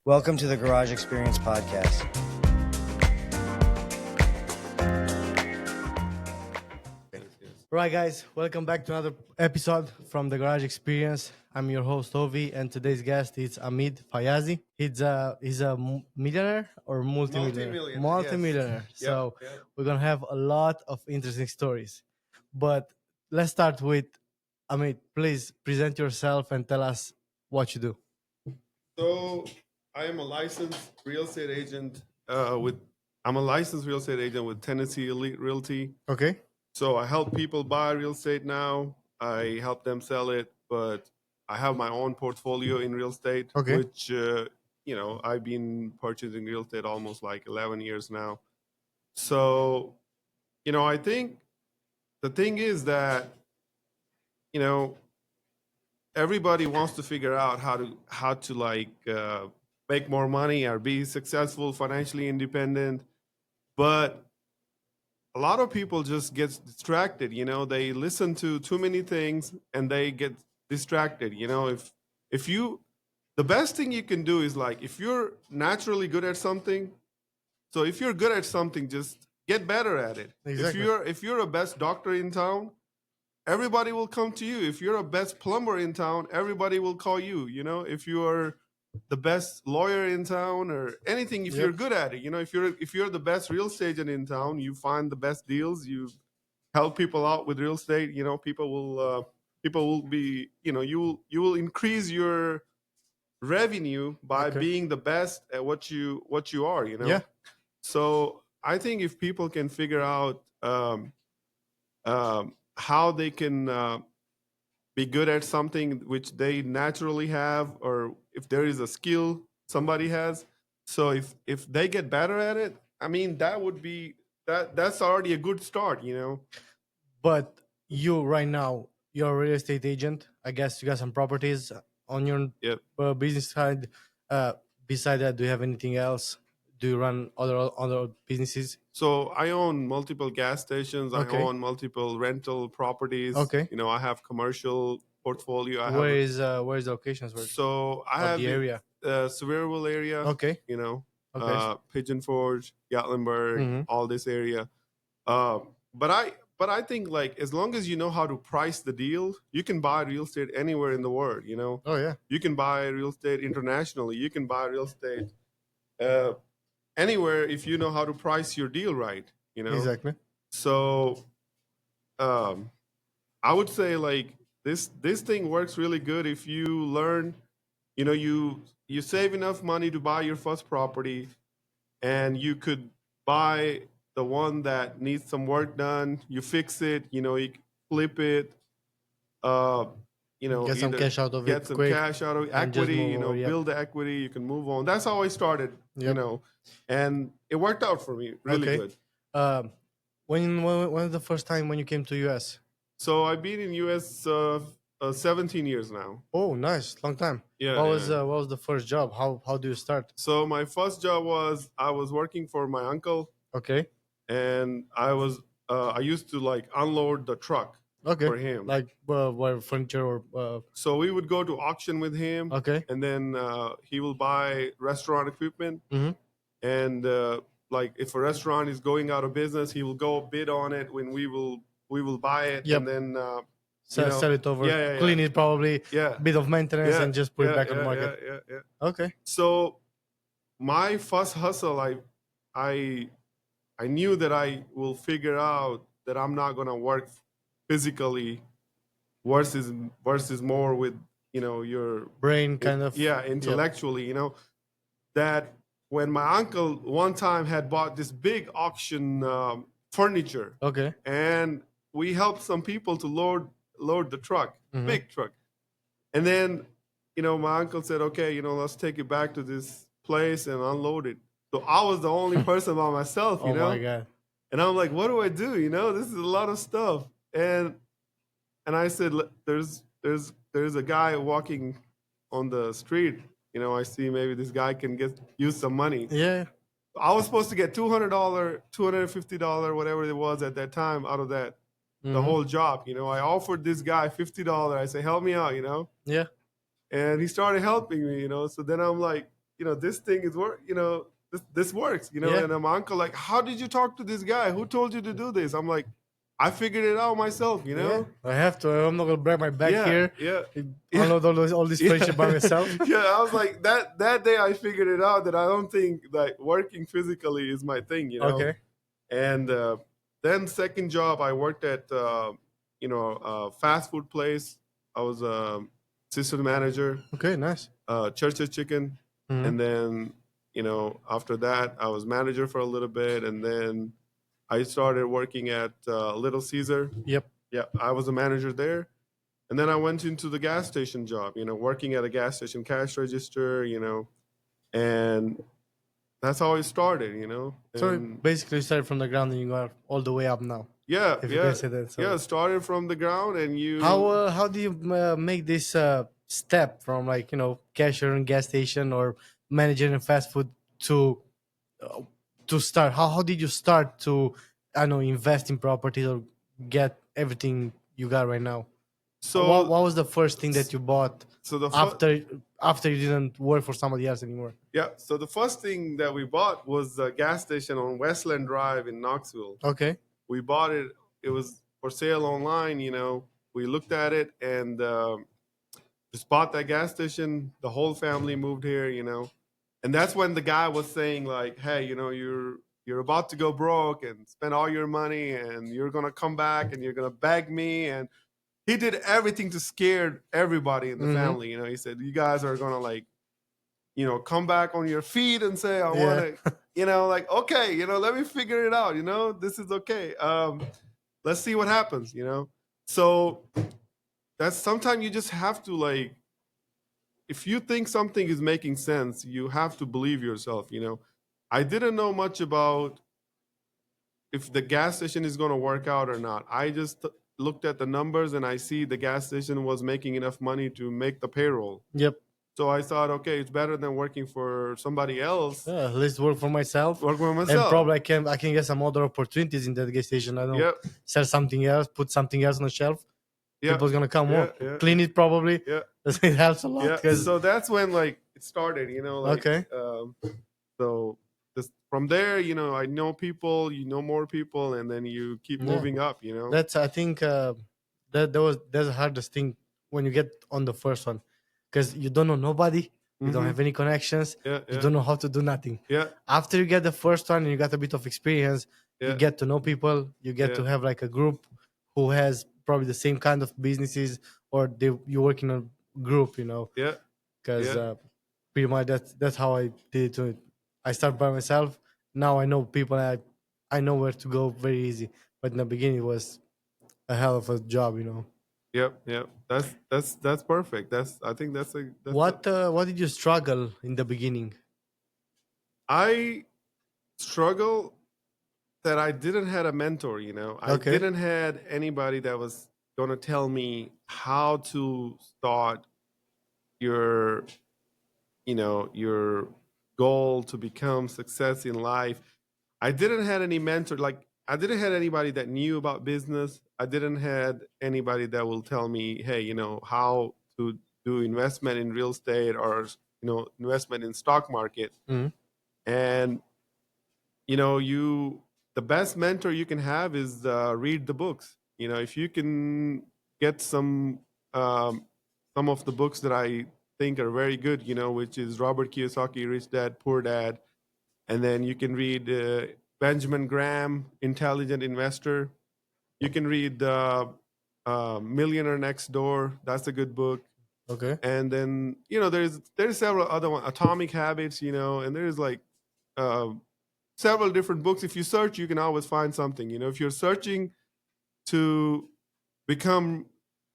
Welcome to the Garage Experience Podcast. Right, guys, welcome back to another episode from the Garage Experience. I'm your host Ovi, and today's guest is Ahmad Fayyaz. He's a millionaire or multimillionaire, Multi-millionaire, multimillionaire. yes. So Yep. we're gonna have a lot of interesting stories. But let's start with Ahmad. Please present yourself and tell us what you do. So I am a licensed real estate agent with Tennessee Elite Realty. Okay. So I help people buy real estate now. I help them sell it, but I have my own portfolio in real estate, Okay. which I've been purchasing real estate almost like 11 years now. So, I think the thing is that, you know, everybody wants to figure out how to make more money or be successful, financially independent, but a lot of people just get distracted. They listen to too many things and they get distracted. If you the best thing you can do is, like, if you're naturally good at something, so if you're good at something, just get better at it. Exactly. If you're a best doctor in town, everybody will come to you. If you're a best plumber in town, everybody will call you. If you are the best lawyer in town or anything, if you're Yep. good at it, if you're the best real estate agent in town, you find the best deals, you help people out with real estate, people will be, you will increase your revenue by Okay. being the best at what you are. Yeah. So I think if people can figure out how they can be good at something which they naturally have, or if there is a skill somebody has, so if they get better at it, I mean, that would be that's already a good start. But you right now, you're a real estate agent. I guess you got some properties on your Yep. business side. Beside that, do you have anything else? Do you run other businesses? So I own multiple gas stations. Okay. I own multiple rental properties. Okay. I have commercial portfolio. Where is the locations So I of have the area? Sevierville area. Okay. Okay. Pigeon Forge, Gatlinburg, Mm-hmm. all this area. But I think, like, as long as you know how to price the deal, you can buy real estate anywhere in the world. Oh yeah. You can buy real estate internationally. You can buy real estate uh, anywhere if you know how to price your deal right. Exactly. So um, I would say, like, this thing works really good if you learn. You save enough money to buy your first property, and you could buy the one that needs some work done. You fix it. You flip it. Uh, Get some either cash out of get it some quick cash out of and just equity. move over. Yep. Build the equity. You can move on. That's how I started. Yep. And it worked out for me really Okay. good. Um, when was the first time when you came to US? So I've been in US 17 years now. Oh, nice, long time. Yeah. What was the first job? How do you start? So my first job was, I was working for my uncle, Okay. and I used to, like, unload the truck Okay. for him. Like where furniture or So we would go to auction with him, okay. and then he will buy restaurant equipment. Mm-hmm. And like, if a restaurant is going out of business, he will go bid on it when we will buy it. Yep. And then Sell it over, yeah. clean it probably, Yeah. bit of maintenance, Yeah, and just put it yeah, back on the yeah, market. yeah. Okay. So my first hustle, I knew that I will figure out that I'm not gonna work physically versus more with your Brain kind of. intellectually. That when my uncle one time had bought this big auction furniture, Okay. and we helped some people to load the truck, Mhm. big truck, and then my uncle said, okay, let's take it back to this place and unload it. So I was the only person by myself. Oh my god. And I'm like, what do I do? This is a lot of stuff. And I said, there's a guy walking on the street. I see maybe this guy can use some money. Yeah. I was supposed to get $200, $250, whatever it was at that time, out of that, the Mhm. whole job. I offered this guy $50. I said, help me out. Yeah. And he started helping me. So then I'm like, this thing is work. This works. Yeah. And my uncle like, how did you talk to this guy? Who told you to do this? I'm like, I figured it out myself. Yeah, I have to. I'm not gonna break my back Yeah, here. yeah. Unload all this friendship by myself. Yeah, I was like that day I figured it out that I don't think like working physically is my thing. Okay. And then second job I worked at a fast food place. I was a assistant manager, Okay. Nice. Church's Chicken, Mhm. and then after that I was manager for a little bit, and then I started working at Little Caesar. Yep. Yeah, I was a manager there. And then I went into the gas station job, working at a gas station cash register, and that's how it started. So And basically, you started from the ground and you got all the way up now. yeah, If you yeah, can say that. So yeah, started from the ground and how do you make this step from like cashier in gas station or manager in fast food to uh, start? How did you start to I don't know invest in properties or get everything you got right now? so What was the first thing that you bought so the after you didn't work for somebody else anymore? yeah, so the first thing that we bought was a gas station on Westland Drive in Knoxville. Okay. We bought it. It was for sale online. We looked at it and just bought that gas station. The whole family moved here. And that's when the guy was saying like, hey, you're about to go broke and spend all your money, and you're gonna come back and you're gonna beg me. And he did everything to scare everybody in the family. He said, you guys are gonna like, come back on your feet and say, I want to, like, okay, let me figure it out. This is okay. Let's see what happens. So that's sometimes you just have to like, if you think something is making sense, you have to believe yourself. I didn't know much about if the gas station is going to work out or not. I just looked at the numbers and I see the gas station was making enough money to make the payroll. Yep. So I thought, okay, it's better than working for somebody else. Yeah, let's work for myself. Work for And myself. probably I can get some other opportunities in that gas station. I don't know, Yep. sell something else, put something else on the shelf. Yeah. People's gonna come Yeah, more. yeah. Clean it probably. Yeah. It helps a lot. Yeah. 'Cause- So that's when like it started, like Okay. So this, from there, I know people, more people, and then you keep Yeah. moving up, That's I think that's the hardest thing when you get on the first one, because you don't know nobody, you don't Mhm. have any connections, Yeah, you yeah. don't know how to do nothing. Yeah, After you get the first one and you got a bit of experience, you yeah, get to know people, you get to Yeah. have like a group who has probably the same kind of businesses, or you work in a group, yeah, because yeah. pretty much that's how I did it too. I start by myself. Now I know people. I know where to go very easy. But in the beginning, it was a hell of a job. Yep, yep. That's perfect. I think What did you struggle in the beginning? I struggle that I didn't had a mentor. I Okay. didn't had anybody that was going to tell me how to start your your goal to become success in life. I didn't had any mentor, like I didn't had anybody that knew about business. I didn't had anybody that will tell me, hey, how to do investment in real estate or investment in stock market. Mhm. And you the best mentor you can have is read the books. If you can get um, some of the books that I think are very good, which is Robert Kiyosaki, Rich Dad Poor Dad, and then you can read Benjamin Graham, Intelligent Investor. You can read Millionaire Next Door. That's a good book. Okay. And then there's several other ones, Atomic Habits, and there's like uh, several different books. If you search, you can always find something. If you're searching to become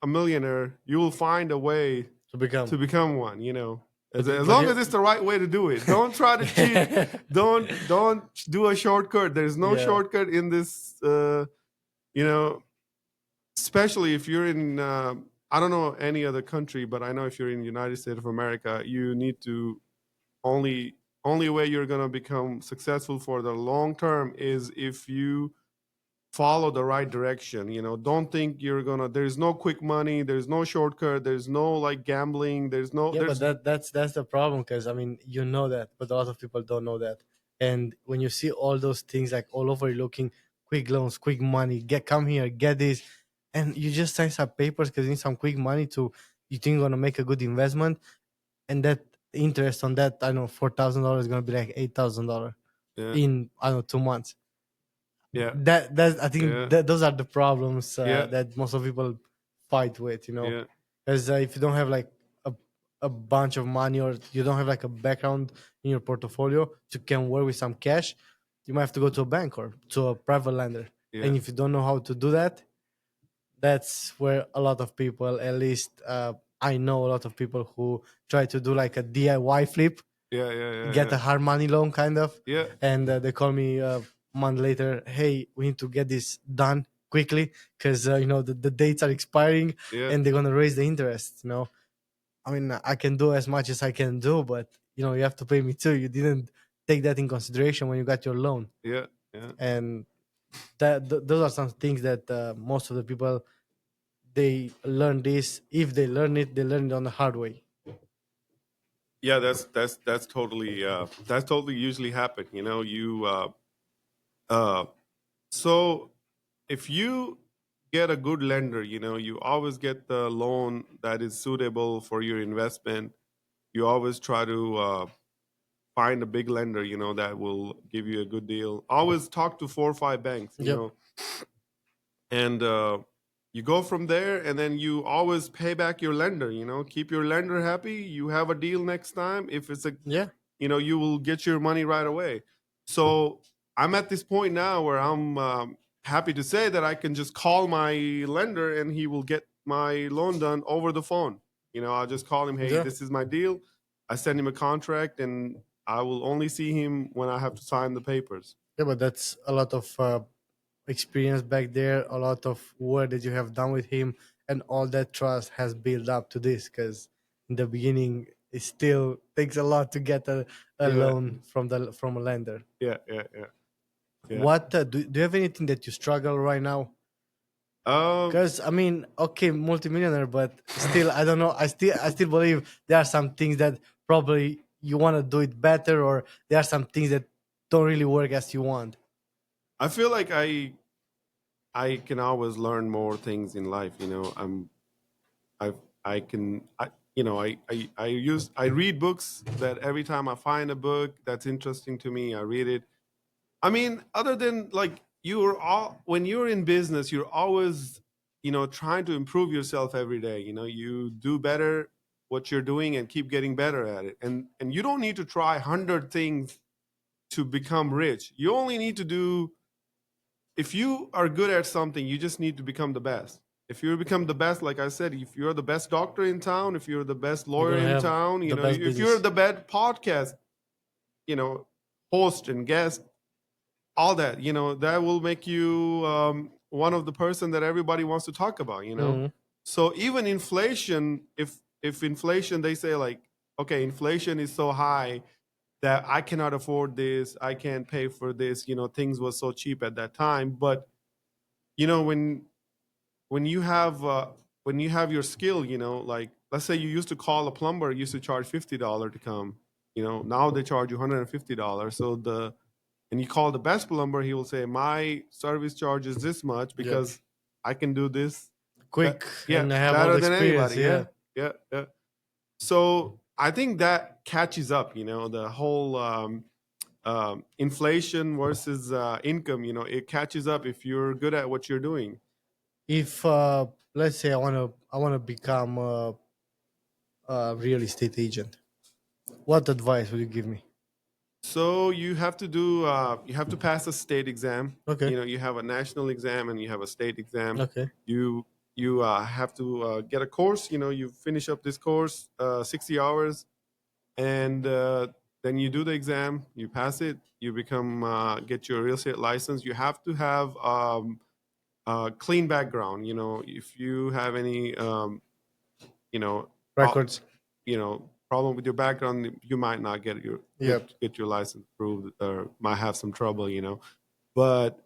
a millionaire, you will find a way To become. to become one. As But long you- as it's the right way to do it. Don't try to cheat. Don't do a shortcut. There's no Yeah. shortcut in this. Especially if you're in. I don't know any other country, but I know if you're in the United States of America, you need to only way you're gonna become successful for the long term is if you follow the right direction. Don't think you're gonna. There's no quick money. There's no shortcut. There's no like gambling. There's no. Yeah, but There's that's the problem, because I mean, you know that, but a lot of people don't know that. And when you see all those things like all over, you looking quick loans, quick money, come here, get this, and you just sign some papers because you need some quick money to, you think you're gonna make a good investment, and that interest on that, I know, $4,000 is gonna be like $8,000 yeah, in, I don't know, 2 months. yeah, That I think yeah, that those are the problems yeah, that most of people fight with, yeah, because if you don't have like a, a bunch of money, or you don't have like a background in your portfolio to can work with some cash, you might have to go to a bank or to a private lender. yeah, And if you don't know how to do that, that's where a lot of people, at least I know a lot of people who try to do like a DIY flip, yeah, yeah, yeah, get yeah, a hard money loan kind of, yeah, and they call me a month later, hey, we need to get this done quickly because the dates are expiring, yeah, and they're going to raise the interest. I mean, I can do as much as I can do, but you have to pay me too. You didn't take that in consideration when you got your loan. yeah, yeah. And those are some things that most of the people, they learn this. If they learn it, they learn it on the hard way. Yeah, that's totally usually happen. You uh so if you get a good lender, you always get the loan that is suitable for your investment. You always try to find a big lender, that will give you a good deal. Always talk to 4 or 5 banks, Yep. and you go from there, and then you always pay back your lender. Keep your lender happy. You have a deal next time. If it's a, Yeah. you will get your money right away. So I'm at this point now where I'm happy to say that I can just call my lender and he will get my loan done over the phone. I'll just call him, hey, Yeah. this is my deal. I send him a contract, and I will only see him when I have to sign the papers. Yeah, but that's a lot of experience back there, a lot of work that you have done with him, and all that trust has built up to this. Because in the beginning, it still takes a lot to get a Yeah, loan from a lender. yeah, yeah, yeah, yeah. What do you have anything that you struggle right now? Um, Because I mean, okay, multimillionaire, but still, I don't know. I still believe there are some things that probably you want to do it better, or there are some things that don't really work as you want. I feel like I can always learn more things in life. I I can I I read books. That every time I find a book that's interesting to me, I read it. I mean, other than like you're all when you're in business, you're always trying to improve yourself every day. You do better what you're doing and keep getting better at it. And you don't need to try 100 things to become rich. You only need to do, if you are good at something, you just need to become the best. If you become the best, like I said, if you're the best doctor in town, if you're the best You're lawyer gonna in have town, the best if you're business. the best podcast, you know, host and guest, all that, that will make you one of the person that everybody wants to talk about. Mhm. So even inflation, if inflation, they say like, okay, inflation is so high that I cannot afford this, I can't pay for this. Things were so cheap at that time, but you know when when you have when you have your skill, like let's say you used to call a plumber, used to charge $50 to come. Now they charge you $150. So the and you call the best plumber, he will say my service charge is this much Yep. because I can do this. Quick, Yeah, and I have all better the than experience. anybody. Yeah. Yeah, yeah, yeah. So I think that catches up. The whole inflation versus income. It catches up if you're good at what you're doing. If let's say I wanna become a real estate agent, what advice would you give me? So you have to pass a state exam. Okay. You have a national exam and you have a state exam. Okay. You have to get a course. You finish up this course, 60 hours, and then you do the exam. You pass it. You become get your real estate license. You have to have clean background. If you have any you know uh, Records. problem with your background, you might not get your Yep. get your license approved, or might have some trouble. But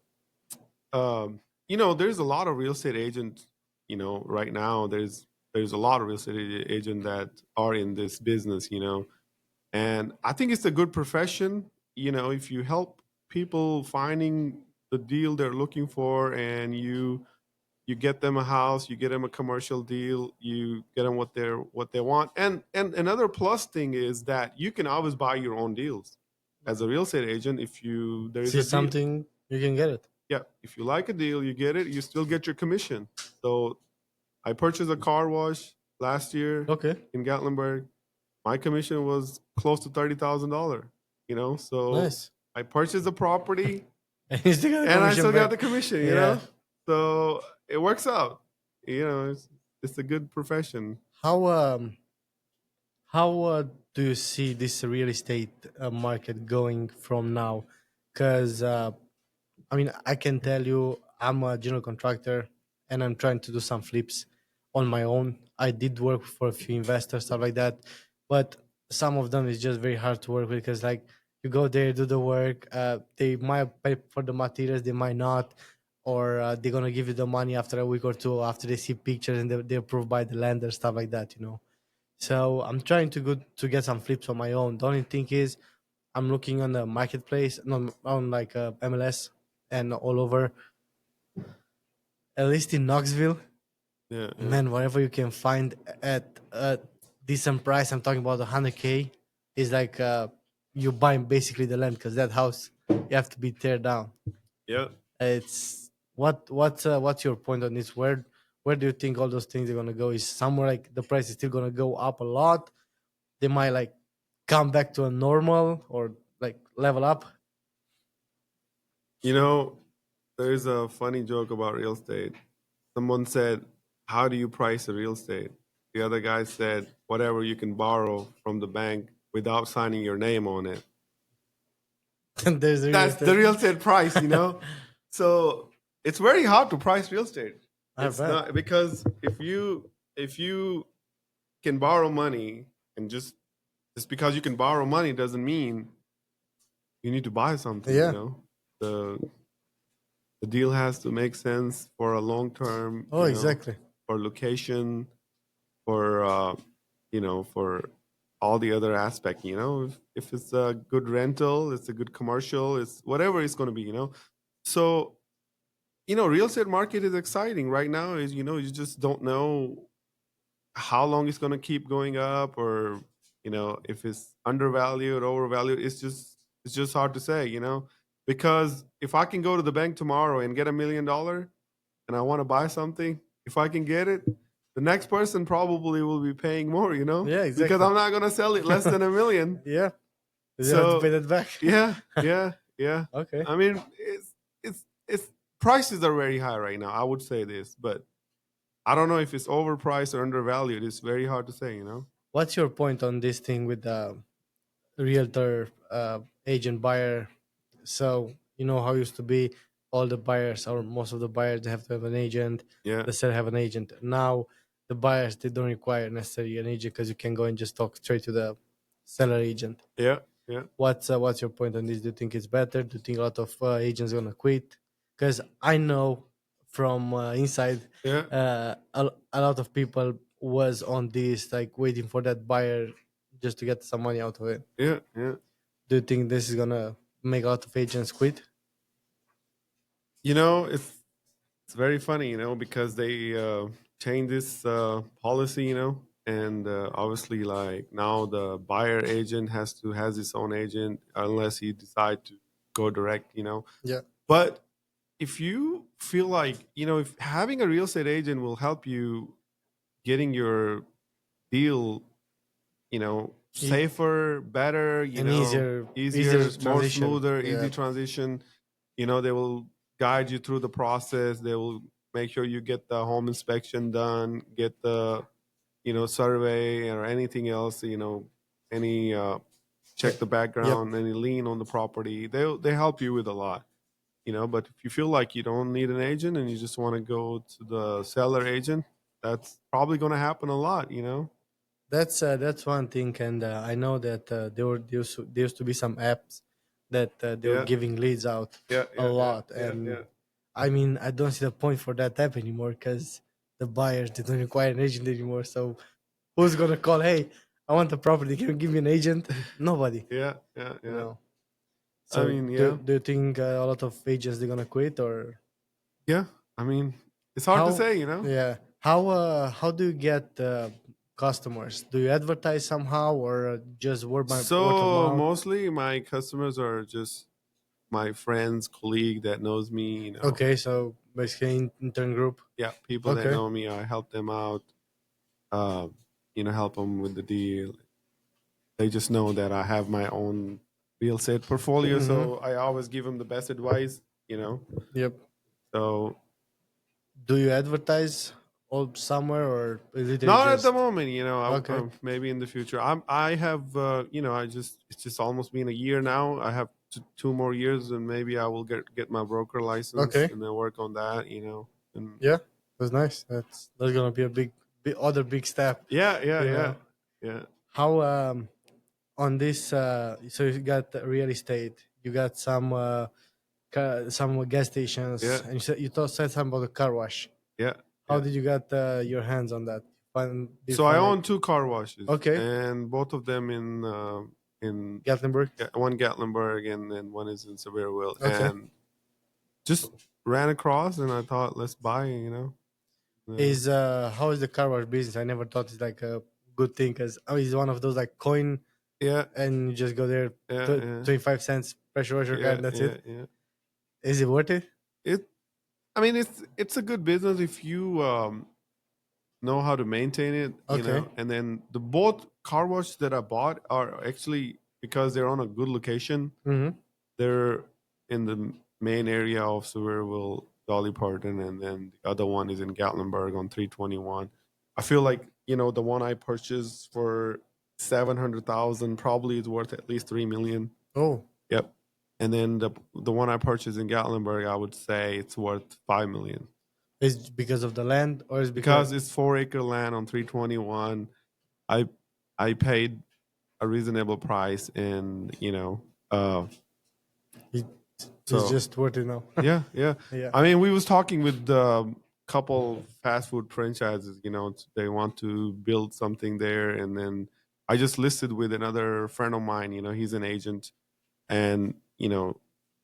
there's a lot of real estate agents. Right now there's a lot of real estate agent that are in this business. And I think it's a good profession. If you help people finding the deal they're looking for, and you get them a house, you get them a commercial deal, you get them what they want. And another plus thing is that you can always buy your own deals as a real estate agent. If you there is See a deal, something, you can get it. yeah, if you like a deal, you get it, you still get your commission. So I purchased a car wash last year Okay, in Gatlinburg. My commission was close to $30,000. So nice. I purchased a property And you still got a and I commission still got back. the commission. Yeah. So it works out. It's a good profession. How how do you see this real estate market going from now? Because I mean, I can tell you, I'm a general contractor, and I'm trying to do some flips on my own. I did work for a few investors, stuff like that, but some of them is just very hard to work with because, like, you go there, do the work. They might pay for the materials, they might not, or they're gonna give you the money after a week or two after they see pictures and they're approved by the lender, stuff like that. So I'm trying to go to get some flips on my own. The only thing is, I'm looking on the marketplace, no, on like MLS and all over. At least in Knoxville, Yeah, yeah. man, whatever you can find at a decent price. I'm talking about 100K. Is like you buying basically the land because that house you have to be tear down. Yeah. It's what's your point on this? Where do you think all those things are gonna go? Is somewhere like the price is still gonna go up a lot? They might like come back to a normal or like level up. You know, there's a funny joke about real estate. Someone said, "How do you price a real estate?" The other guy said, "Whatever you can borrow from the bank without signing your name on it." And there's real That's the estate. real estate price. So it's very hard to price real estate. I It's bet. not because if you can borrow money, and just because you can borrow money doesn't mean you need to buy something. Yeah. The the deal has to make sense for a long term. Oh, exactly. For location, for for all the other aspect. If it's a good rental, it's a good commercial, it's whatever it's going to be. So real estate market is exciting right now. Is you just don't know how long it's going to keep going up, or if it's undervalued, overvalued. It's just hard to say. Because if I can go to the bank tomorrow and get $1 million and I want to buy something, if I can get it, the next person probably will be paying more. Yeah, Because exactly. I'm not going to sell it less than a million. Yeah. You have to pay So that back. yeah, yeah, yeah. Okay. I mean, it's prices are very high right now. I would say this, but I don't know if it's overpriced or undervalued. It's very hard to say. What's your point on this thing with the realtor agent buyer? So you know how it used to be all the buyers or most of the buyers they have to have an agent. Yeah, The seller have an agent. Now the buyers they don't require necessarily an agent because you can go and just talk straight to the seller agent. yeah, yeah, What's your point on this? Do you think it's better? Do you think a lot of agents gonna quit? Because I know from inside, yeah, a lot of people was on this like waiting for that buyer just to get some money out of it. yeah, yeah. Do you think this is gonna make a lot of agents quit? It's very funny, because they changed this policy, and obviously, like now the buyer agent has his own agent unless he decide to go direct. Yeah. But if you feel like if having a real estate agent will help you getting your deal, E- safer, better, and easier easier, more transition. smoother, Yeah. easy transition. They will guide you through the process. They will make sure you get the home inspection done, get the survey or anything else. Any check the Yep. background, any lien on the property. They help you with a lot. But if you feel like you don't need an agent and you just want to go to the seller agent, that's probably going to happen a lot. That's one thing, and I know that there used to be some apps that they were Yeah, giving leads out yeah, a yeah, yeah, lot, yeah, and yeah. I mean, I don't see the point for that app anymore because the buyers they don't require an agent anymore. So who's gonna call? Hey, I want the property. Can you give me an agent? Nobody. Yeah, yeah, You yeah. know. I So mean, yeah, do you think a lot of agents they're gonna quit or yeah. I mean, it's hard to how? say, you know. Yeah. How do you get customers? Do you advertise somehow or just word of So mouth? mostly my customers are just my friends, colleague that knows me, you know. Okay, so basically intern group. Yeah, people that Okay. know me, I help them out. Um, help them with the deal. They just know that I have my own real estate portfolio, Mm-hmm. so I always give them the best advice, Yep. So Do you advertise all somewhere or literally not at the just moment, okay? maybe in the future. I have, it's just almost been a year now. I have two more years, and maybe I will get my broker license Okay. and then work on that, and Yeah, that's nice. That's gonna be a big other big step. yeah, yeah, You yeah, know yeah, how on this so you got real estate, you got some gas stations, yeah, and said something about the car wash. yeah, How yeah. did you get your hands on that? Did you So I find like own two car washes, okay, and both of them in Gatlinburg? one Gatlinburg, and then one is in Sevierville, Okay, and just ran across, and I thought, let's buy, Uh, is how is the car wash business? I never thought it's like a good thing because it's one of those like coin yeah, and you just go there, yeah, yeah, 25 cents pressure washer car, yeah, and that's yeah, it. yeah. Is it worth it? It, I mean, it's a good business if you know how to maintain it, Okay. And then the both car washes that I bought are actually because they're on a good location. Mm-hmm. They're in the main area of Sevierville, Dolly Parton, and then the other one is in Gatlinburg on 321. I feel like the one I purchased for 700,000 probably is worth at least 3 million. Oh, Yep. And then the one I purchased in Gatlinburg, I would say it's worth 5 million is because of the land or is because because it's 4 acre land on 321. I I paid a reasonable price, and it, it's so just worth it now? yeah, yeah. Yeah. I mean, we was talking with couple fast food franchises. They want to build something there, and then I just listed with another friend of mine. He's an agent, and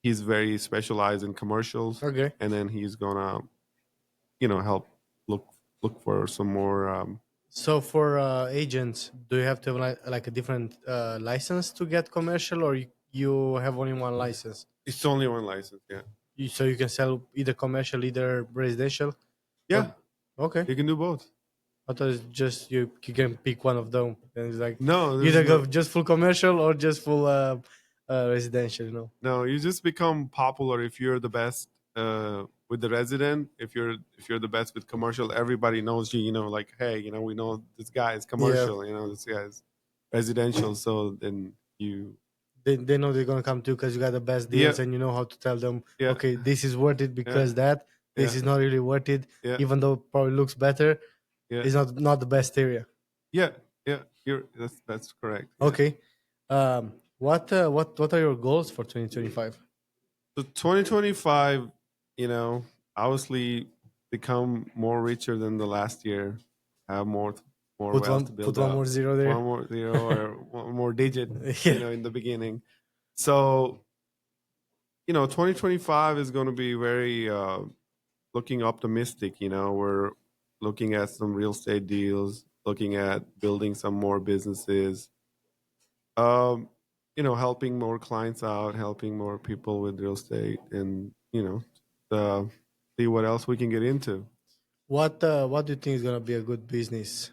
he's very specialized in commercials, Okay. and then he's gonna help look for some more. So for agents, do you have to have like a different license to get commercial, or you have only one license? It's only one license. Yeah, So you can sell either commercial, either residential, yeah. or okay. You can do both. I thought it's just you can pick one of them, and it's like No, there's either go no. just full commercial or just full residential. No, you just become popular if you're the best with the resident. If you're the best with commercial, everybody knows you. Like, hey, we know this guy is Yeah, commercial. This guy is residential. So then you, they know they're gonna come to because you got the best yeah, deals, and you know how to tell them, yeah, okay, this is worth it yeah, because that this yeah, is not really worth it, yeah, even though it probably looks better. yeah, It's not the best area. yeah, yeah. That's correct. Yeah. Okay. What are your goals for 2025? So 2025, obviously become more richer than the last year, have more wealth to Put build one up, more zero one there. more zero or one more digit, Yeah. in the beginning. So 2025 is going to be very looking optimistic. We're looking at some real estate deals, looking at building some more businesses, um, helping more clients out, helping more people with real estate, and uh, see what else we can get into. What do you think is gonna be a good business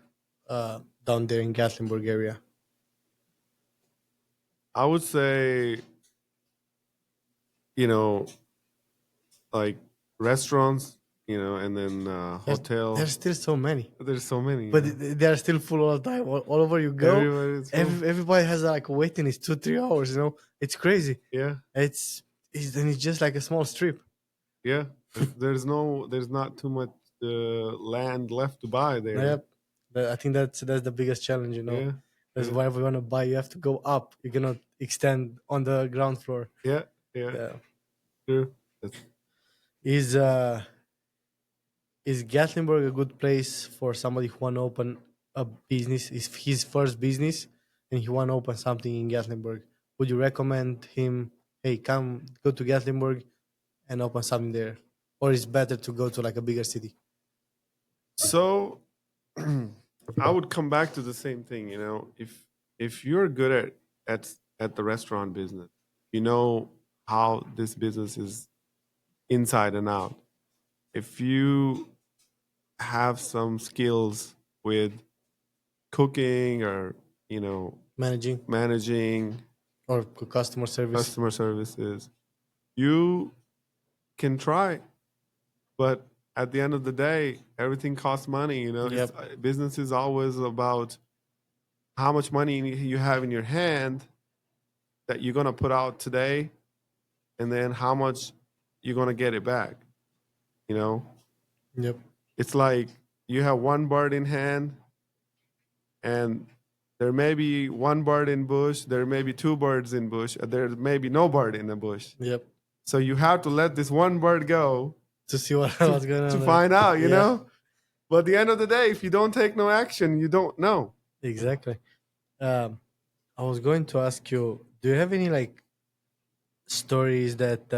down there in Gatlinburg area? I would say, you know, like restaurants, and then There's hotel. there's still so many, There's so many. but they are still full all the time. All over you go, Everybody's full. everybody has like a waiting is 2 3 hours. It's crazy. Yeah, It's just like a small strip. yeah. There's not too much land left to buy there. Yep. I think that's the biggest challenge. Yeah, That's yeah, why if we want to buy, you have to go up. You cannot extend on the ground floor. yeah, yeah. Yeah. True. That's, Is uh is Gatlinburg a good place for somebody who want to open a business? Is his first business, and he want to open something in Gatlinburg? Would you recommend him? Hey, come go to Gatlinburg and open something there, or is better to go to like a bigger city? So I would come back to the same thing. If you're good at the restaurant business, you know how this business is inside and out. If you have some skills with cooking or Managing managing or customer service? customer services, you can try. But at the end of the day, everything costs money. Yep. Business is always about how much money you have in your hand that you're gonna put out today, and then how much you're gonna get it back. You know, Yep. it's like you have one bird in hand, and there may be one bird in bush, there may be two birds in bush, there may be no bird in the bush. Yep. So you have to let this one bird go To see what, to, what's going on to there. find out. Yeah. But at the end of the day, if you don't take no action, you don't know. Exactly. Um, I was going to ask you, do you have any like stories that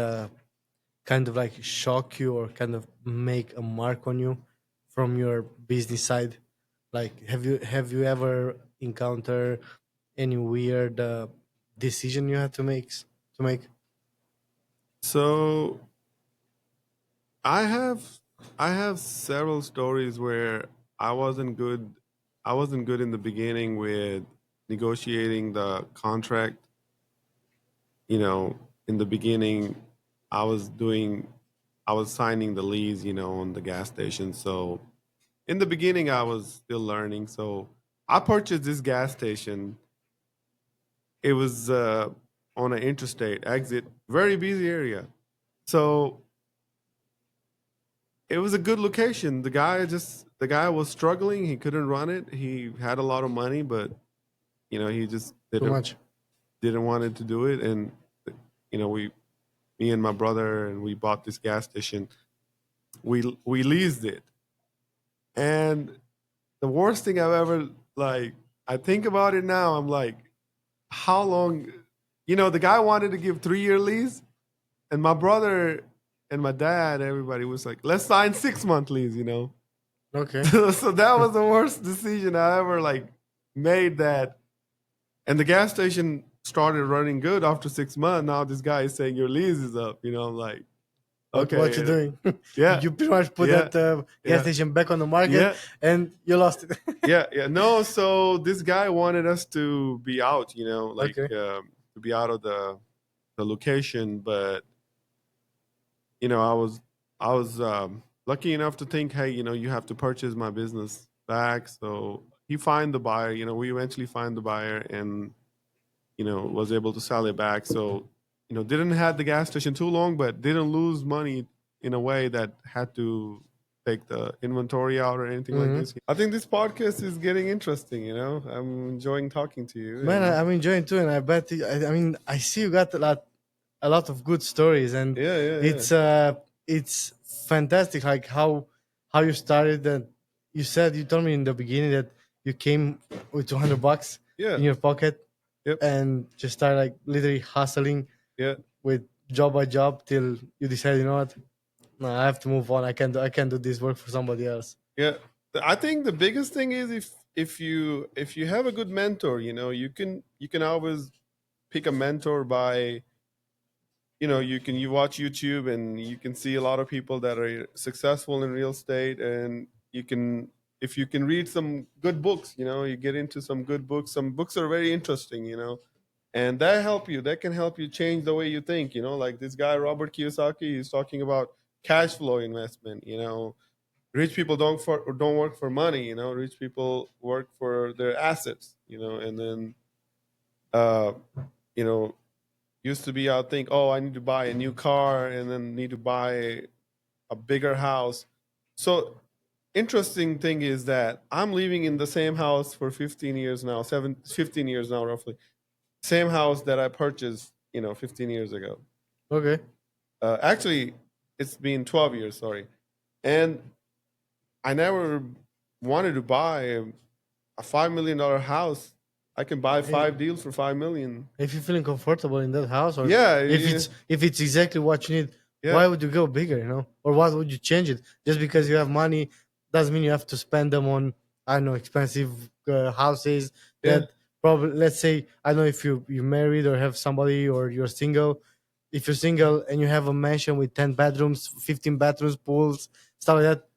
kind of like shock you or kind of make a mark on you from your business side? Like, have you ever encountered any weird decision you had to make? So I have several stories where I wasn't good. I wasn't good in the beginning with negotiating the contract. In the beginning, I was doing, I was signing the lease, on the gas station. So in the beginning, I was still learning. So I purchased this gas station. It was on an interstate exit, very busy area. So it was a good location. The guy was struggling. He couldn't run it. He had a lot of money, but he just Too didn't much. didn't want it to do it. And we, me and my brother, and we bought this gas station. We leased it, and the worst thing I've ever, like, I think about it now. I'm like, how long? The guy wanted to give 3-year lease, and my brother and my dad, everybody was like, let's sign 6-month lease. Okay. So that was the worst decision I ever like made. That, and the gas station started running good after 6 months. Now this guy is saying your lease is up. I'm like, What you okay, doing? yeah, You pretty much put yeah, that gas yeah, station back on the market, yeah, and you lost it. yeah. No, so this guy wanted us to be out, like, Okay. to be out of the location, but I was lucky enough to think, hey, you have to purchase my business back. So he find the buyer. We eventually find the buyer, and was able to sell it back. So didn't have the gas station too long, but didn't lose money in a way that had to take the inventory out or anything like Hmm. this. I think this podcast is getting interesting. I'm enjoying talking to you. Man, And I'm enjoying too, and I bet. I mean, I see you got a lot of good stories, and yeah, yeah, yeah, it's fantastic. Like how you started, and you told me in the beginning that you came with $200 yeah, in your pocket yep, and just started like literally hustling yeah, with job by job till you decided, you know what? No, I have to move on. I can't do this work for somebody else. yeah. I think the biggest thing is, if you have a good mentor, you can always pick a mentor by, you watch YouTube, and you can see a lot of people that are successful in real estate. And if you can read some good books, you get into some good books. Some books are very interesting, and that can help you change the way you think. Like this guy Robert Kiyosaki is talking about cash flow investment. Rich people don't work for money. Rich people work for their assets. And then uh you know used to be, I'll think, oh, I need to buy a new car, and then need to buy a bigger house. So interesting thing is that I'm living in the same house for 15 years now, 15 years now, roughly. Same house that I purchased, 15 years ago. Okay. Actually, it's been 12 years, sorry. And I never wanted to buy a $5 million house. I can buy Eh, 5 deals for 5 million. If you're feeling comfortable in that house, or Yeah, if it's exactly what you need, yeah, why would you go bigger? Or why would you change it? Just because you have money doesn't mean you have to spend them on, I don't know, expensive houses. yeah, That probably, let's say, I don't know, if you married or have somebody, or you're single. If you're single and you have a mansion with 10 bedrooms, 15 bathrooms, pools, stuff like that,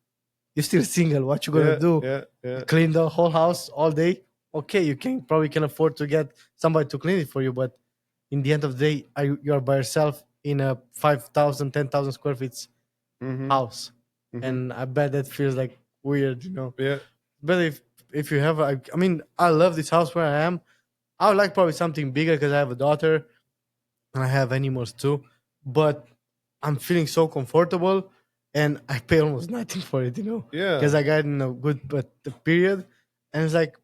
you're still single. What you gonna yeah, do? yeah, yeah, Clean the whole house all day? Okay, you can afford to get somebody to clean it for you, but in the end of the day, you're by yourself in a 5,000, 10,000 square feet mm-hmm, house, mm-hmm, and I bet that feels like weird. yeah, But if you have, I mean, I love this house where I am. I would like probably something bigger because I have a daughter and I have animals too. But I'm feeling so comfortable, and I pay almost nothing for it, yeah, because I got in a good but the period, and it's like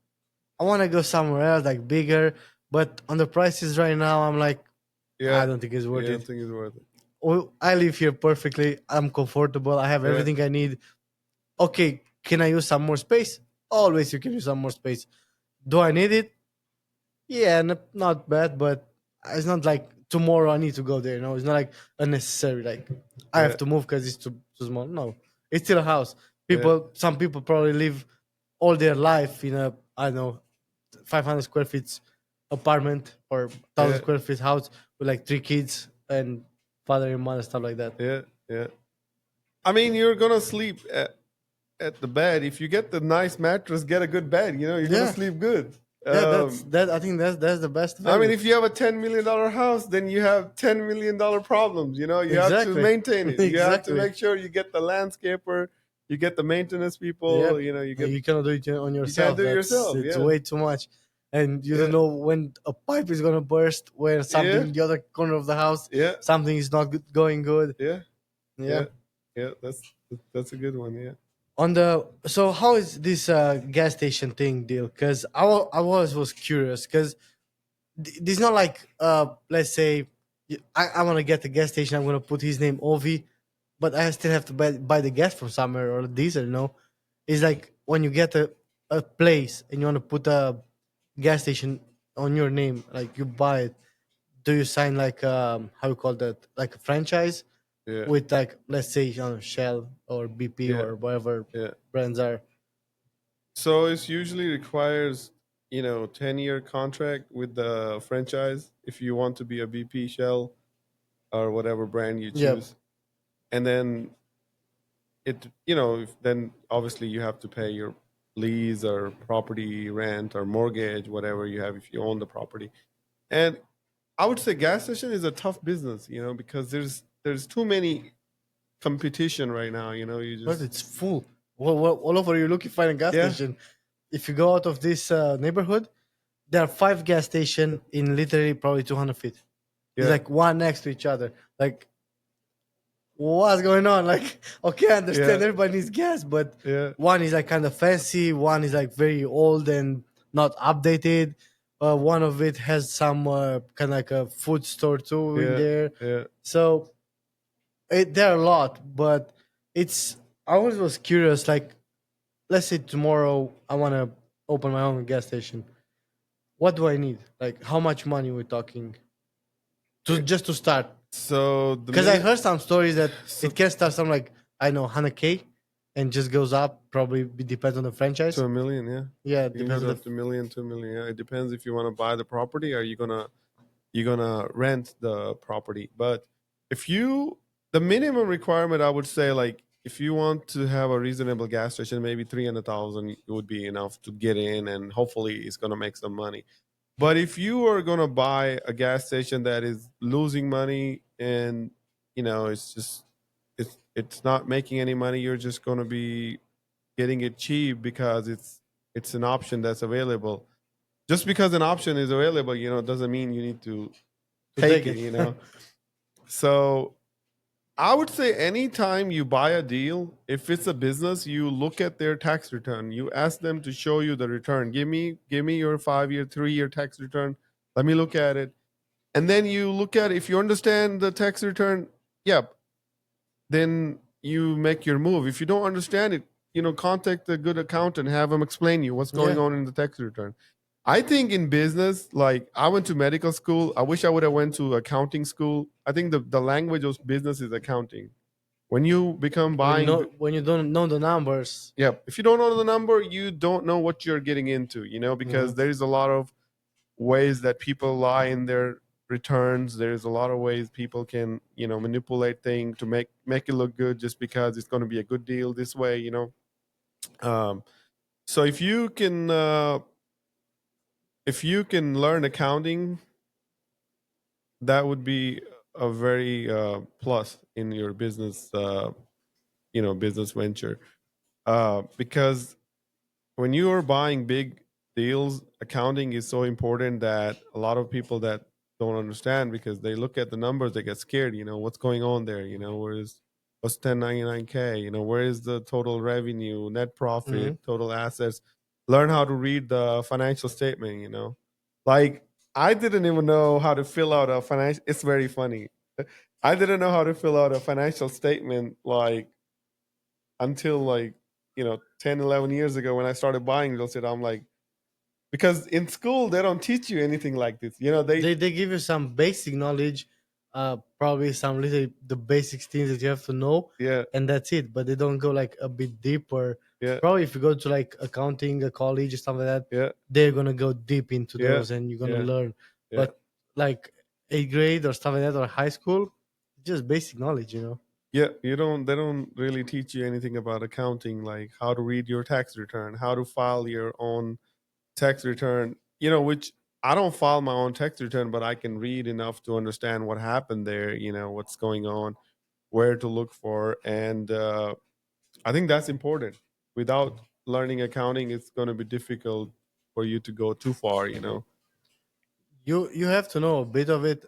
I want to go somewhere else, like bigger. But on the prices right now, I'm like, I yeah. don't think it's Yeah, worth I don't it. think it's worth it. I live here perfectly. I'm comfortable. I have Yeah, everything I need. Okay, can I use some more space? Always, you can use some more space. Do I need it? Yeah, not bad, but it's not like tomorrow I need to go there. It's not like unnecessary. Like I have yeah, to move because it's too small. No, it's still a house. yeah, Some people probably live all their life in a, I don't know, 500 square feet apartment or 1,000 yeah, square feet house with like 3 kids and father and mother, stuff like that. yeah, yeah. I mean, you're gonna sleep at the bed. If you get the nice mattress, get a good bed. You're gonna Yeah, sleep good. that's that. I think that's the best I mean, value. if you have a $10 million house, then you have $10 million problems. You have to Exactly, maintain it. You have to exactly. make sure you get the landscaper, you get the maintenance people. Yep. You And get you cannot do it on you can't yourself. do it That's yourself. It's Yeah, way too much, and you don't yeah, know when a pipe is gonna burst, where something yeah, in the other corner of the house, yeah, something is not going good. yeah, Yeah. yeah, yeah. That's a good one. Yeah. So how is this gas station thing deal? Because I was curious, because this not like, let's say I want to get a gas station. I'm gonna put his name Ovi, but I still have to buy the gas from somewhere, or diesel. It's like when you get a place and you want to put a gas station on your name, like you buy it. Do you sign like, how you call that, like a franchise Yeah, with, like, let's say, Shell or BP yeah, or whatever yeah. brands are? So it's usually requires 10-year contract with the franchise if you want to be a BP Shell or whatever brand you Yep. choose, and then then obviously you have to pay your lease or property rent or mortgage, whatever you have if you own the property. And I would say gas station is a tough business, because there's too many competition right now. You But just it's full. All over you look, you find a gas yeah, station. If you go out of this neighborhood, there are 5 gas stations in literally probably 200 feet. It's yeah, like one next to each other. Like, what's going on? Like, okay, I understand yeah, everybody needs gas, but yeah, one is like kind of fancy, one is like very old and not updated. One of it has some kind of like a food store too in yeah, there. yeah. So there are a lot, but it's. I always was curious. Like, let's say tomorrow I want to open my own gas station. What do I need? Like, how much money we're talking to Eh, just to start? So the Because I minute heard some stories that so it can start some like, I know, 100K and just goes up. Probably depends on the to franchise. a million, yeah, Yeah, you can depends get on the. up to million, 2 million. Yeah, it depends if you want to buy the property or you're gonna rent the property. But if you the minimum requirement, I would say, like, if you want to have a reasonable gas station, maybe 300,000 would be enough to get in, and hopefully it's gonna make some money. But if you are gonna buy a gas station that is losing money, and it's just it's not making any money, you're just gonna be getting it cheap because it's an option that's available. Just because an option is available, doesn't mean you need to To take take it. it. So I would say anytime you buy a deal, if it's a business, you look at their tax return. You ask them to show you the return. Give me your 5-year, 3-year tax return. Let me look at it. And then you look at, if you understand the tax return, yeah, then you make your move. If you don't understand it, contact a good accountant, have them explain you what's going Yeah. on in the tax return. I think in business, like I went to medical school. I wish I would have went to accounting school. I think the language of business is accounting. When you become buying, When you don't know the numbers. yeah, if you don't know the number, you don't know what you're getting into, Mhm. because there is a lot of ways that people lie in their returns. There's a lot of ways people can, manipulate things to make it look good just because it's going to be a good deal this way. Um, so if you can learn accounting, that would be a very plus in your business, business venture, because when you are buying big deals, accounting is so important that a lot of people that don't understand, because they look at the numbers, they get scared. What's going on there? What's 1099K? Where is the total revenue, net Mhm. profit, total assets? Learn how to read the financial statement. Like I didn't even know how to fill out a financial. It's very funny. I didn't know how to fill out a financial statement like until like 10, 11 years ago when I started buying real estate. I'm like, because in school they don't teach you anything like this. They They give you some basic knowledge, probably some little the basic things that you have to know, yeah, and that's it. But they don't go like a bit deeper. yeah, Probably if you go to like accounting, a college, or something like that, yeah, they're gonna go deep into yeah, those, and you're gonna yeah, learn. yeah, But like eighth grade or stuff like that, or high school, just basic knowledge. yeah. They don't really teach you anything about accounting, like how to read your tax return, how to file your own tax return. Which I don't file my own tax return, but I can read enough to understand what happened there. What's going on, where to look for, and I think that's important. Without learning accounting, it's going to be difficult for you to go too far. You have to know a bit of it.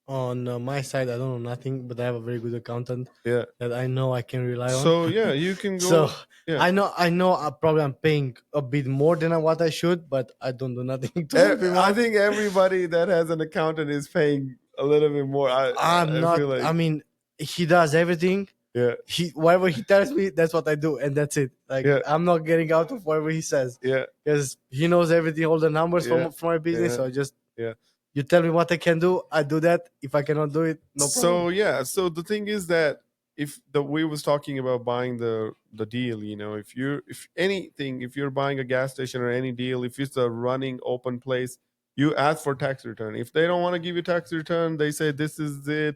On my side, I don't know nothing, but I have a very good accountant Yeah. that I know I can rely on. So yeah, you can So go. Yeah. I know I probably I'm paying a bit more than what I should, but I don't do nothing to help him I out. think everybody that has an accountant is paying a little bit more. I'm I feel not. I like mean, he does everything. yeah, He whatever he tells me, that's what I do, and that's it. Like yeah, I'm not getting out of whatever he says yeah, because he knows everything, all the numbers yeah, from my business. yeah, So I just yeah. you tell me what I can do, I do that. If I cannot do it, no problem. So yeah, so the thing is that if the we was talking about buying the deal, if you're buying a gas station or any deal, if it's a running open place, you ask for tax return. If they don't want to give you tax return, they say this is it,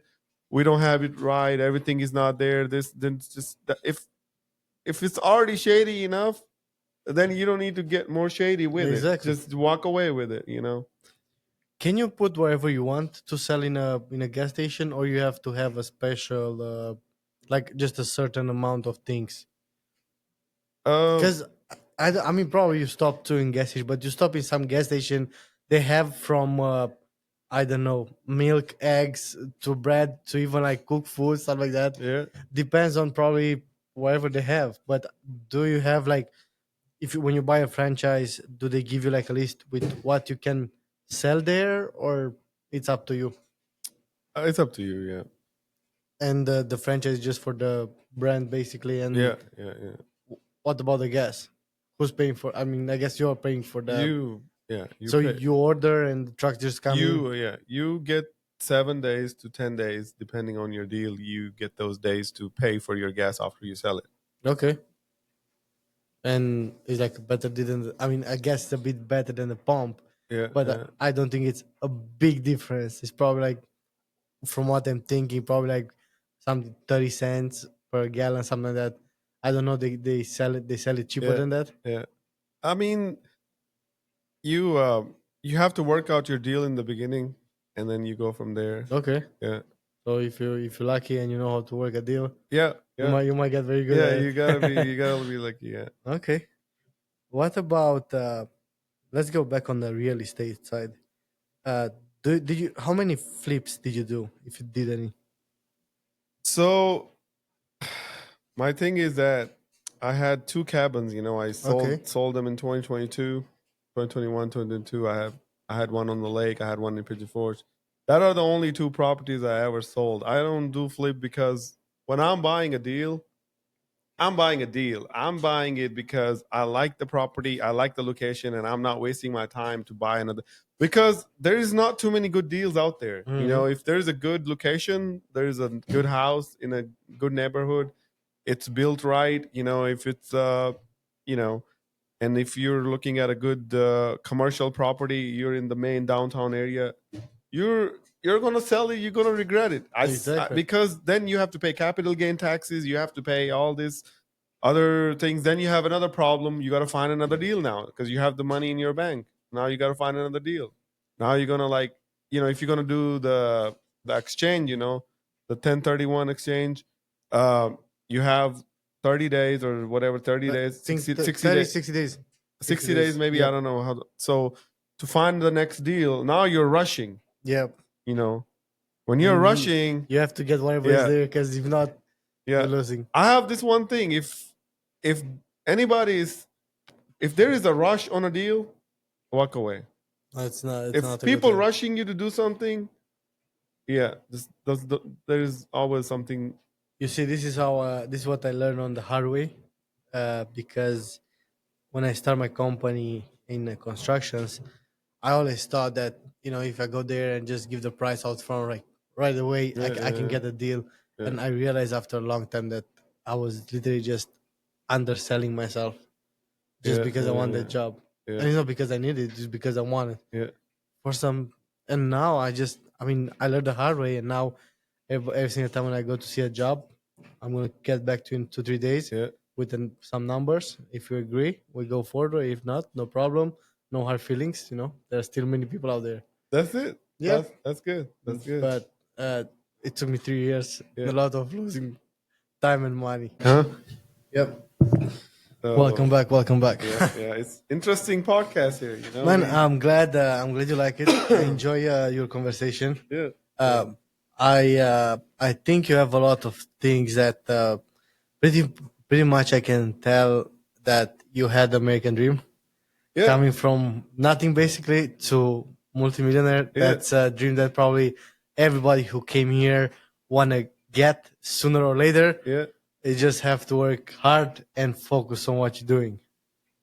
we don't have it right, everything is not there. This then it's just if it's already shady enough, then you don't need to get more shady with it. Exactly. Just walk away with it. Can you put whatever you want to sell in a gas station, or you have to have a special, like just a certain amount of things? Um, Because I mean, probably you stop to in gas station, but you stop in some gas station, they have from I don't know, milk, eggs to bread to even like cooked food, stuff like that. yeah. Depends on probably whatever they have. But do you have like if you when you buy a franchise, do they give you like a list with what you can sell there, or it's up to you? It's up to you. Yeah. And the franchise is just for the brand basically. And Yeah. Yeah. Yeah. what about the gas? Who's paying for? I mean, I guess you're paying for the. You So pay you order and the truck just come in. you get 7 days to 10 days depending on your deal. You get those days to pay for your gas after you sell it. Okay. And it's like better than I mean, I guess it's a bit better than the pump, Yeah, but yeah, I don't think it's a big difference. It's probably like from what I'm thinking, probably like something 30 cents per gallon, something like that. I don't know. They sell it cheaper yeah, than that. yeah. I mean, you have to work out your deal in the beginning, and then you go from there. Okay. Yeah, So if you're lucky and you know how to work a deal, yeah, you yeah, might get very good yeah. at You gotta be it. you gotta be lucky. Yeah. Okay. What about let's go back on the real estate side. Uh did you how many flips did you do if you did any? So my thing is that I had two cabins. I Okay. sold them in 2022, 2021, 2022. I had one on the lake. I had one in Pigeon Forge. That are the only two properties I ever sold. I don't do flip because when I'm buying a deal, I'm buying a deal. I'm buying it because I like the property, I like the location, and I'm not wasting my time to buy another. Because there is not too many good deals out there. You know, if there's a good location, there's a good house in a good neighborhood, it's built right. You know, if it's you know, and if you're looking at a good commercial property, you're in the main downtown area, you're gonna sell it. You're gonna regret it. Exactly. Because then you have to pay capital gain taxes. You have to pay all this other things. Then you have another problem. You got to find another deal now because you have the money in your bank. Now you got to find another deal. Now you're gonna like, if you're gonna do the exchange, the 1031 exchange, you have 30 days or whatever, 30 days, 60, 60 30, days, 60 days. 60 days maybe. Yep. I don't know how. So to find the next deal, now you're rushing. Yep. When you're And rushing, you have to get whatever is there, because if not, you're losing. I have this one thing. If if there is a rush on a deal, walk away. It's not. If not people rushing you to do something, there's always something. You see, this is how. This is what I learned on the hard way, because when I start my company in constructions, I always thought that if I go there and just give the price out front right away, I can get a deal. Yeah. And I realized after a long time that I was literally just underselling myself just because I want that job. Yeah. And it's not because I need it, just because I want it. Yeah. For some, and now I learned the hard way, and now every single time when I go to see a job, I'm gonna get back to you in 2-3 days with some numbers. If you agree, we go forward. If not, no problem. No hard feelings. There are still many people out there. That's it. Yeah. That's good. That's good. But it took me 3 years, a lot of losing time and money. Huh? Yep. So, Welcome back. Yeah, it's interesting podcast here. Man, I'm glad you like it. I enjoy your conversation. Yeah. I think you have a lot of things that pretty much I can tell that you had the American dream, coming from nothing basically to multimillionaire. Yeah. That's a dream that probably everybody who came here wanna get sooner or later. Yeah. They just have to work hard and focus on what you're doing.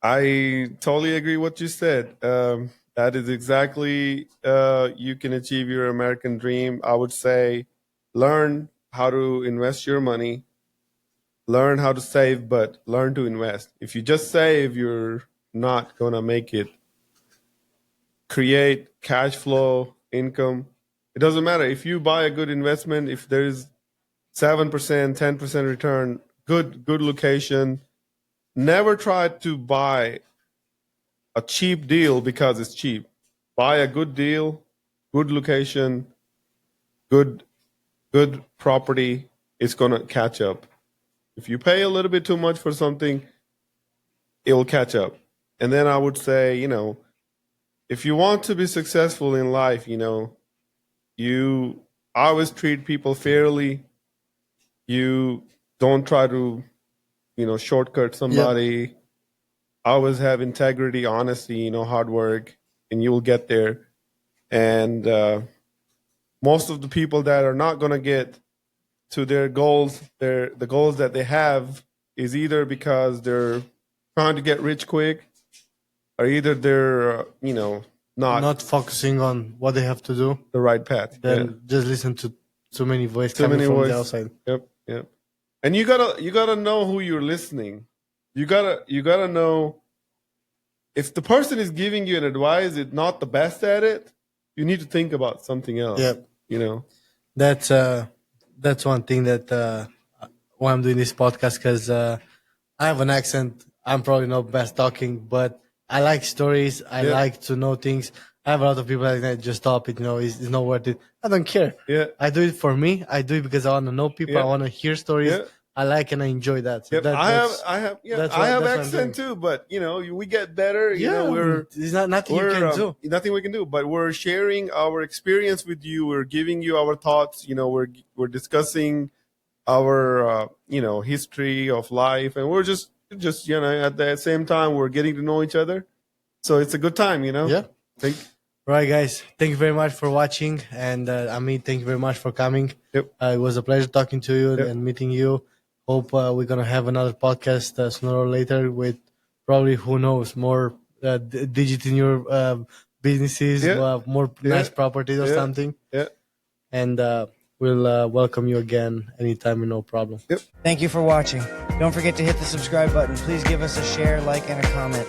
I totally agree what you said. That is exactly, you can achieve your American dream. I would say learn how to invest your money, learn how to save, but learn to invest. If you just save, you're not going to make it. Create cash flow, income. It doesn't matter. If you buy a good investment, if there's 7%, 10% return, good location, never try to buy a cheap deal because it's cheap. Buy a good deal, good location, good property. It's gonna catch up. If you pay a little bit too much for something, it will catch up. And then I would say, if you want to be successful in life, you always treat people fairly. You don't try to, shortcut somebody. Always have integrity, honesty, hard work, and you will get there. And most of the people that are not going to get to their goals, the goals that they have, is either because they're trying to get rich quick, or either they're, not focusing on what they have to do. The right path. Then just listen to too many voices coming from the outside. Yep. And you gotta know who you're listening. You gotta know if the person is giving you an advice is not the best at it. You need to think about something else. Yep. That's one thing that why I'm doing this podcast, because I have an accent. I'm probably not best talking, but I like stories. I like to know things. I have a lot of people that just stop it. It's not worth it. I don't care. Yeah. I do it for me. I do it because I want to know people. Yeah. I want to hear stories. Yeah. I like and I enjoy that. So I have accent too, but we get better. There's nothing you can do. Nothing we can do, but we're sharing our experience with you. We're giving you our thoughts. We're discussing our history of life, and we're just at the same time we're getting to know each other. So it's a good time. Yeah. All right, guys. Thank you very much for watching, and Amit, thank you very much for coming. Yep. It was a pleasure talking to you Yep. and meeting you. Hope we're gonna have another podcast sooner or later with probably, who knows, more digital in your businesses, more nice properties or something. Yeah. And we'll welcome you again anytime, no problem. Thank you for watching. Don't forget to hit the subscribe button. Please give us a share, like, and a comment.